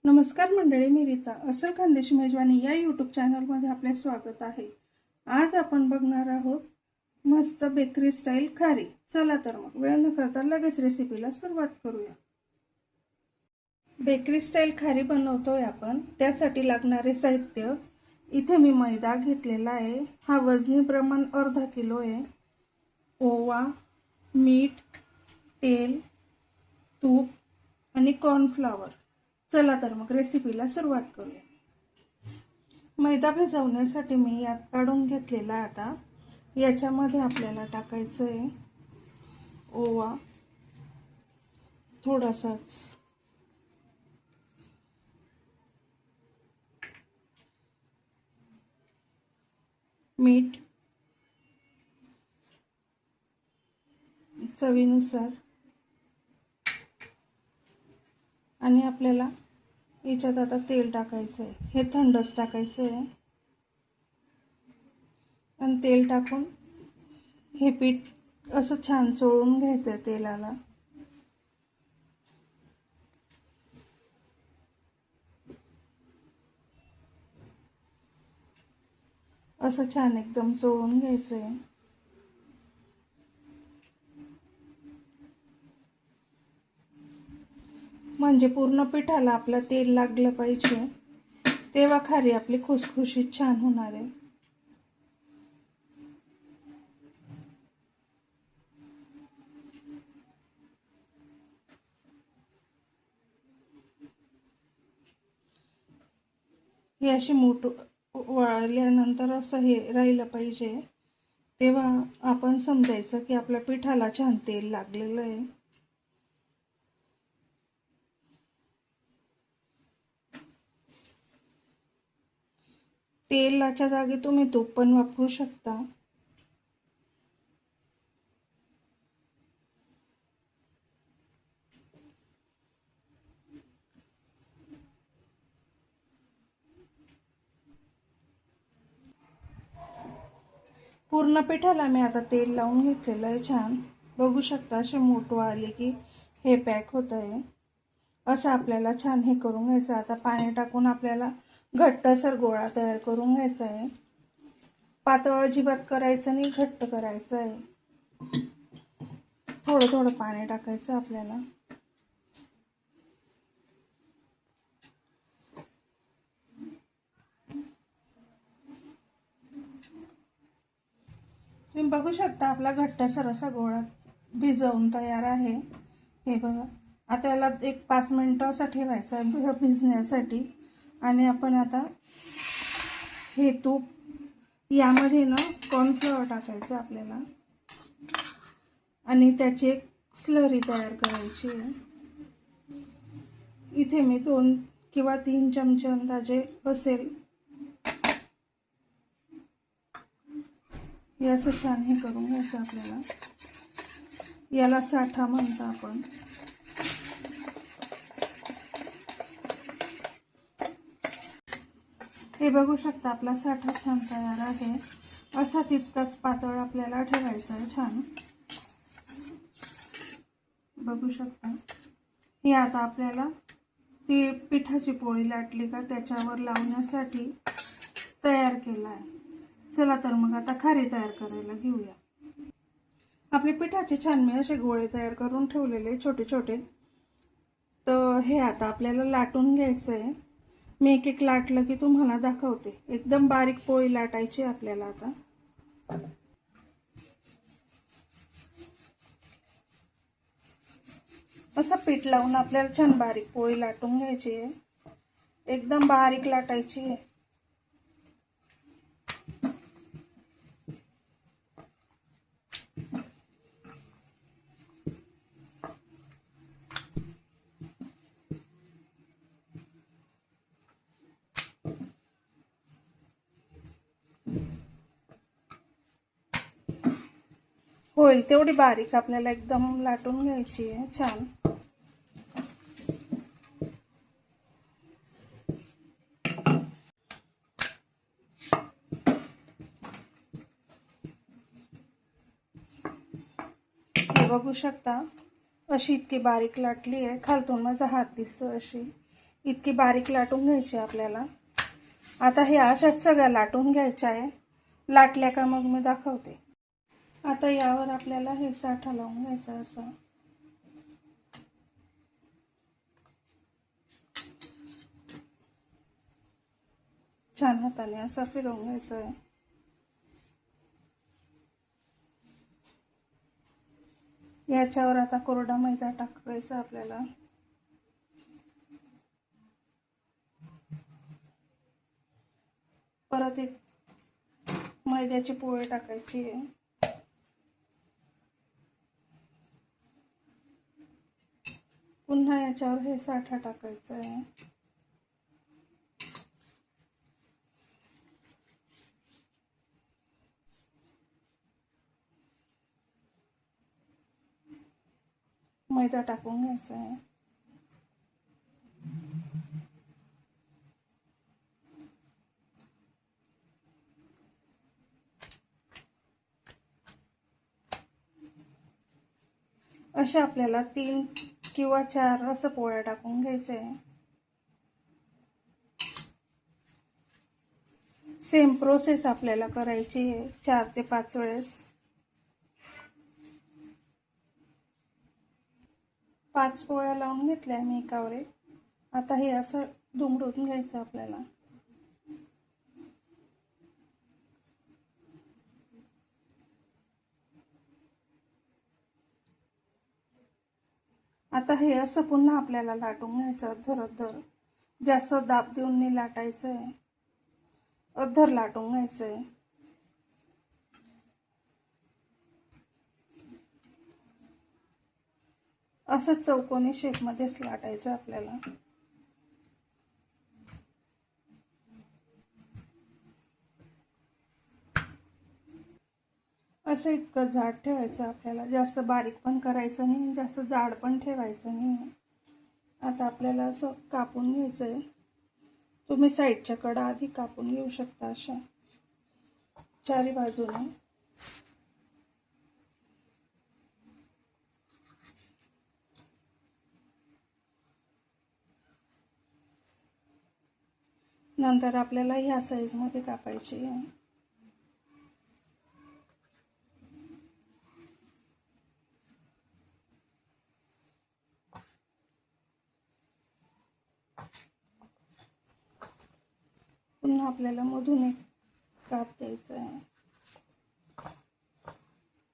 नमस्कार मंडळी, मी रीता असल खानदेशी मेजवानी या यूट्यूब चॅनलमध्ये आपले स्वागत आहे। आज आपण बघणार आहोत मस्त बेकरी स्टाईल खारी। चला तर मग वेळ न करता लगेच रेसिपीला सुरुवात करूया। बेकरी स्टाईल खारी बनवतोय आपण। त्यासाठी लागणारे साहित्य इथे मी मैदा घेतलेला आहे, हा वजनी प्रमाण अर्धा किलो आहे। ओवा, मीठ, तेल, तूप आणि कॉर्नफ्लॉवर। चला तर मग रेसिपीला सुरुवात करूया। मैदा भिजवण्यासाठी मी यात काढून घेतलेला। आता याच्यामध्ये आपल्याला टाकायचं आहे ओवा थोडासाच, मीठ चवीनुसार आणि आपल्याला याच्यात आता तेल टाकायचं आहे। हे थंडच टाकायचं आहे आणि तेल टाकून हे पीठ असं छान चोळून घ्यायचं आहे तेलाला। असं छान एकदम चोळून घ्यायचं आहे। म्हणजे पूर्ण पिठाला आपलं तेल लागलं पाहिजे, तेव्हा खारी आपली खुसखुशीत छान होणार आहे। हे अशी मूठ वळल्यानंतर असं हे राहिलं पाहिजे, तेव्हा आपण समजायचं की आपल्या पिठाला छान तेल लागलेलं आहे। तेलाच्या जागी तुम्ही तूप पण वापरू शकता। पूर्ण पिठाला मी आता तेल लावून घेतलेलं आहे। छान बघू शकता, अशी मूठ आली की हे पॅक होत आहे। असं आपल्याला छान हे करून घ्यायचं। आता पाणी टाकून आपल्याला घट्टसर गोळा तयार करून घ्यायचा आहे। पातळ अजिबात करायचं नाही, घट्ट करायचं आहे। थोडं थोडं पाणी टाकायचं आपल्याला। तुम्ही बघू शकता आपला घट्टसर असा गोळा भिजवून तयार आहे। हे बघा, आता याला एक 5 मिनिटं असं ठेवायचं आहे भिजण्यासाठी। आणि आपण आता हे तूप यामध्ये ना कॉर्नफ्लॉवर टाकायचं आपल्याला आणि त्याची एक स्लरी तयार करायची आहे। इथे मी 2 किंवा 3 चमचे अंदाजे असेल, हे असं छान हे करून घ्यायचं आपल्याला। याला साठा म्हणतो आपण। हे बघू शकता आपला साठा छान तयार आहे। असा तितकाच पातळ आपल्याला ठेवायचा आहे। छान बघू शकता। हे आता आपल्याला ती पिठाची पोळी लाटली का त्याच्यावर लावण्यासाठी तयार केला आहे। चला तर मग आता खारी तयार करायला घेऊया। आपले पिठाचे छान मी असे गोळे तयार करून ठेवलेले छोटे छोटे। तर हे आता आपल्याला लाटून घ्यायचं आहे। मी एक एक लाटलं की तुम्हाला दाखवते। एकदम बारीक पोळी लाटायची आपल्याला। आता असं पीठ लावून आपल्याला छान बारीक पोळी लाटून घ्यायची आहे। एकदम बारीक लाटायची आहे। होईल तेवढी बारीक आपल्याला एकदम लाटून घ्यायची आहे। छान बघू शकता, अशी इतकी बारीक लाटली आहे। खालतून माझा हात दिसतो अशी। इतकी बारीक लाटून घ्यायची आपल्याला। आता हे अशाच सगळ्या लाटून घ्यायच्या आहे। लाटल्या का मग मी दाखवते। आता यावर आपल्याला हे साठा लावून घ्यायचा असं। छान हाताने असं फिरवून घ्यायचं आहे। याच्यावर आता कोरडा मैदा टाकायचा आपल्याला। परत एक मैद्याची पोळी टाकायची आहे। पुन्हा याच्यावर हे साठा टाकायचा आहे। मैदा टाकून घ्यायचा आहे। अशा आपल्याला 3 किंवा 4 असं पोळ्या टाकून घ्यायच्या आहे। सेम प्रोसेस आपल्याला करायची आहे 4 ते 5 वेळेस। 5 पोळ्या लावून घेतल्या मी एकावर एक। आता हे असं दुमडून घ्यायचं आपल्याला। आता हे असं पुन्हा आपल्याला लाटून घ्यायचं अद्धर जास्त दाब देऊन नाही लाटायचं आहे, अद्धर लाटून घ्यायचं आहे। असं चौकोनी शेप मध्येच लाटायचं आपल्याला। असं इतकं जाड ठेवायचं आपल्याला, जास्त बारीक पण करायचं नाही, जास्त जाड पण ठेवायचं नाही। आता आपल्याला असं कापून घ्यायचं आहे। तुम्ही साईडच्या कडा आधी कापून घेऊ शकता अशा चारी बाजूने। नंतर आपल्याला ह्या साईज मध्ये कापायची आहे। पुन्हा आपल्याला मधून एक काप द्यायचा आहे।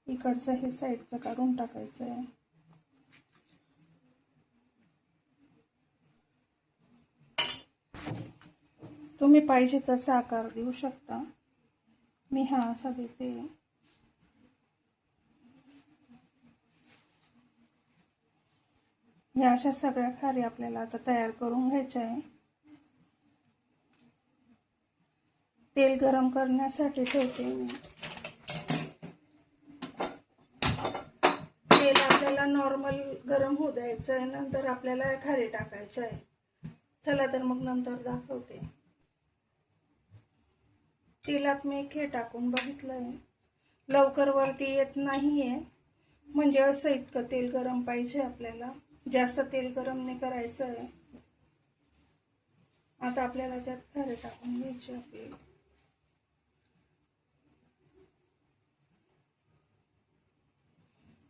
इकडचं हे साईडचं काढून टाकायचं आहे। तुम्ही पाहिजे तसा आकार देऊ शकता, मी हा असा देते। या अशा सगळ्या खारी आपल्याला आता तयार करून घ्यायच्या आहे। तेल गरम करण्यासाठी ठेवते मी। तेल आपल्याला नॉर्मल गरम होऊ द्यायचं आहे, नंतर आपल्याला खारी टाकायची आहे। चला तर मग नंतर दाखवते। तेलात मी हे टाकून बघितलंय, लवकर वरती येत नाहीये, म्हणजे असं इतकं तेल गरम पाहिजे आपल्याला, जास्त तेल गरम नाही करायचं आहे। आता आपल्याला त्यात खारी टाकून घ्यायची आपली।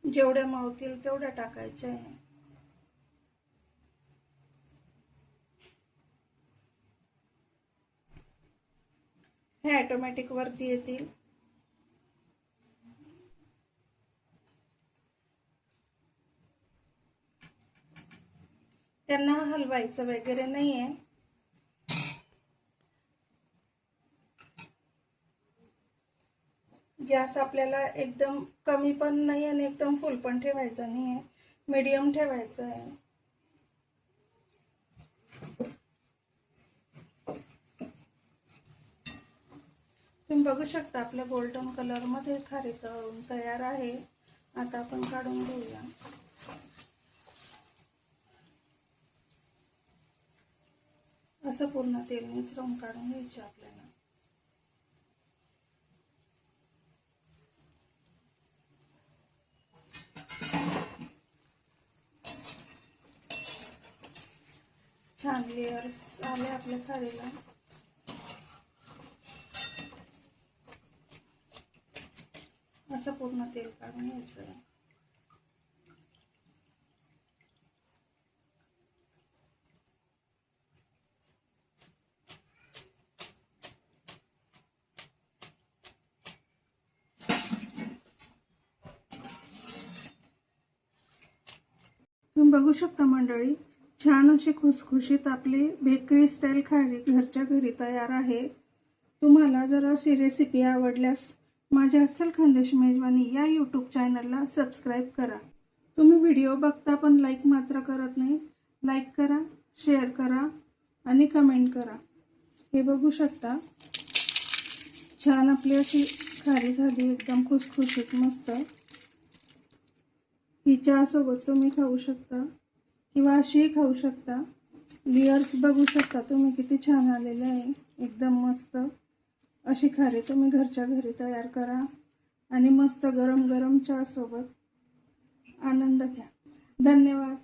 जेवढ्या मावतील तेवढ्या टाकायच्या आहे। हे ऑटोमॅटिक वरती येतील। त्यांना हलवायचं वगैरे नाहीये। गॅस आपल्याला एकदम कमी पण नाही आणि एकदम फुल पण ठेवायचा नाहीये, मीडियम ठेवायचं आहे। तुम्ही बघू शकता आपल्या गोल्डन कलर मध्ये खारी तळून तयार आहे। आता आपण काढून घेऊया। असं पूर्ण तेल निथळून काढून घ्यायचे आपल्याला। छान लेयर्स आले आपल्या खारीला. असं पूर्ण तेल काढून घ्यायचं. तुम्ही बघू शकता मंडळी, छान अशी खुसखुशीत आपली बेकरी स्टाईल खारी घरच्या घरी तयार आहे. तुम्हाला जर अशी रेसिपी आवडल्यास माझ्या अस्सल खानदेश मेजवानी या यूट्यूब चॅनलला सबस्क्राईब करा. तुम्ही व्हिडिओ बघता पण लाईक मात्र करत नाही. लाईक करा, शेअर करा आणि कमेंट करा. हे बघू शकता, छान आपली अशी खारी झाली, एकदम खुसखुशीत मस्त. ही चहासोबत तुम्ही खाऊ शकता किंवा अशीही खाऊ शकता. लेयर्स बघू शकता तुम्ही किती छान आलेले आहे, एकदम मस्त. अशी खारी तुम्ही घरच्या घरी तयार करा आणि मस्त गरम गरम चहासोबत आनंद घ्या. धन्यवाद.